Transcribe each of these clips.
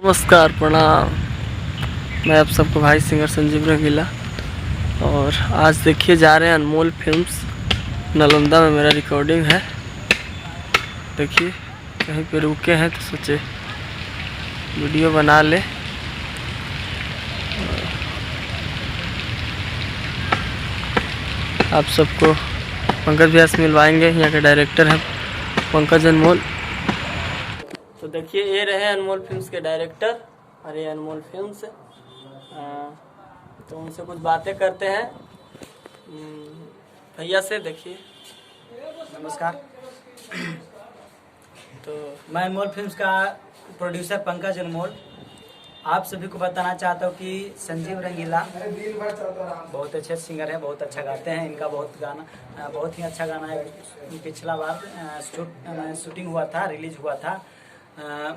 नमस्कार, प्रणाम। मैं आप सबको भाई सिंगर संजीव रंगीला। और आज देखिए जा रहे हैं अनमोल फिल्म्स नालंदा में। मेरा रिकॉर्डिंग है। देखिए कहीं पे रुके हैं तो सोचे वीडियो बना ले। आप सबको पंकज भैया से मिलवाएंगे। यहाँ के डायरेक्टर हैं पंकज अनमोल। तो देखिए ये रहे अनमोल फिल्म्स के डायरेक्टर और ये अनमोल फिल्म्स। तो उनसे कुछ बातें करते हैं भैया से। देखिए नमस्कार। तो मैं अनमोल फिल्म्स का प्रोड्यूसर पंकज अनमोल आप सभी को बताना चाहता हूँ कि संजीव रंगीला बहुत अच्छे सिंगर हैं, बहुत अच्छा गाते हैं। इनका बहुत ही अच्छा गाना है। पिछला बार शूटिंग हुआ था, रिलीज हुआ था।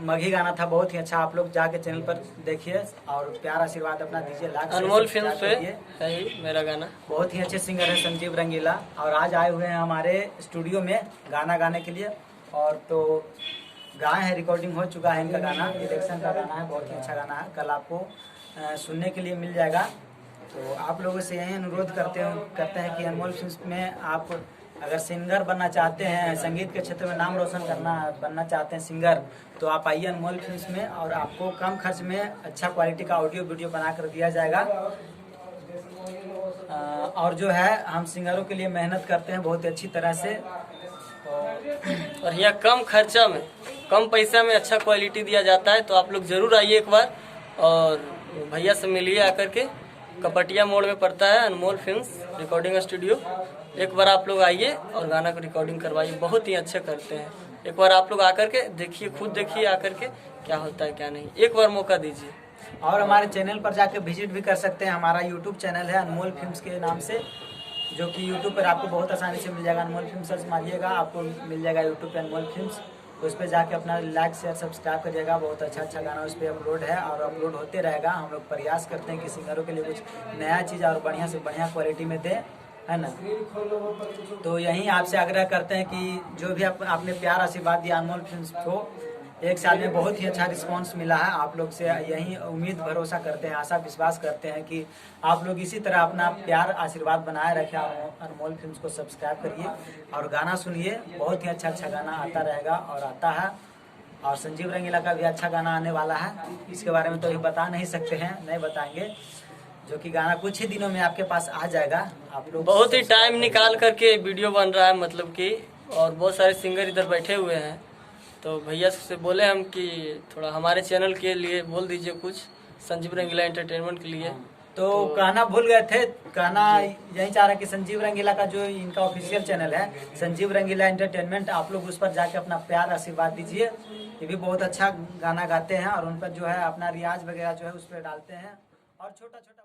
मघी गाना था, बहुत ही अच्छा। आप लोग जाके चैनल पर देखिए और प्यार आशीर्वाद अपना दीजिए। अनमोल फिल्म्स पे है ही मेरा गाना। बहुत ही अच्छे सिंगर है संजीव रंगीला और आज आए हुए हैं हमारे स्टूडियो में गाना गाने के लिए। और तो गाए हैं, रिकॉर्डिंग हो चुका है इनका गाना। इलेक्शन का गाना है, बहुत ही अच्छा गाना है। कल आपको सुनने के लिए मिल जाएगा। तो आप लोगों से यही अनुरोध करते हैं कि अनमोल फिल्म्स में आप अगर सिंगर बनना चाहते हैं, संगीत के क्षेत्र में नाम रोशन बनना चाहते हैं सिंगर, तो आप आइए अनमोल फिल्म्स में और आपको कम खर्च में अच्छा क्वालिटी का ऑडियो वीडियो बना कर दिया जाएगा। और जो है हम सिंगरों के लिए मेहनत करते हैं बहुत अच्छी तरह से। और यहाँ कम खर्चा में, कम पैसा में अच्छा क्वालिटी दिया जाता है। तो आप लोग जरूर आइए एक बार और भैया से मिलिए आकर के। कपटिया मोड़ में पड़ता है अनमोल फिल्म्स रिकॉर्डिंग स्टूडियो। एक बार आप लोग आइए और गाना को रिकॉर्डिंग करवाइए। बहुत ही अच्छे करते हैं। एक बार आप लोग आकर के देखिए, खुद देखिए आकर के क्या होता है क्या नहीं। एक बार मौका दीजिए। और हमारे चैनल पर जाके विजिट भी कर सकते हैं। हमारा यूट्यूब चैनल है अनमोल फिल्म्स के नाम से, जो कि यूट्यूब पर आपको बहुत आसानी से मिल जाएगा। अनमोल फिल्म सर्च मारिएगा, आपको मिल जाएगा यूट्यूब पे अनमोल फिल्म्स। तो उस पर जाके अपना लाइक शेयर सब्सक्राइब करिएगा। बहुत अच्छा गाना उस पर अपलोड है और अपलोड होते रहेगा। हम लोग प्रयास करते हैं कि सिंगरों के लिए कुछ नया चीज़ और बढ़िया से बढ़िया क्वालिटी में दें, है ना। तो यही आपसे आग्रह करते हैं कि जो भी आपने प्यार आशीर्वाद दिया अनमोल फिल्म्स को, एक साल में बहुत ही अच्छा रिस्पांस मिला है। आप लोग से यही उम्मीद भरोसा करते हैं, आशा विश्वास करते हैं कि आप लोग इसी तरह अपना प्यार आशीर्वाद बनाए रखें। अनमोल फिल्म्स को सब्सक्राइब करिए और गाना सुनिए। बहुत ही अच्छा गाना आता रहेगा और आता है। और संजीव रंगीला का भी अच्छा गाना आने वाला है। इसके बारे में तो अभी बता नहीं सकते हैं, नहीं बताएंगे, जो कि गाना कुछ ही दिनों में आपके पास आ जाएगा। आप लोग बहुत ही टाइम निकाल करके वीडियो बन रहा है, मतलब कि, और बहुत सारे सिंगर इधर बैठे हुए हैं। तो भैया से बोले हम कि थोड़ा हमारे चैनल के लिए बोल दीजिए कुछ, संजीव रंगीला एंटरटेनमेंट के लिए। तो कहना भूल गए थे। कहना यही चाह रहे हैं कि संजीव रंगीला का जो इनका ऑफिशियल चैनल है संजीव रंगीला एंटरटेनमेंट, आप लोग उस पर जाके अपना प्यार आशीर्वाद दीजिए। ये भी बहुत अच्छा गाना गाते हैं और उन पर जो है अपना रियाज वगैरह जो है उस पर डालते हैं और छोटा छोटा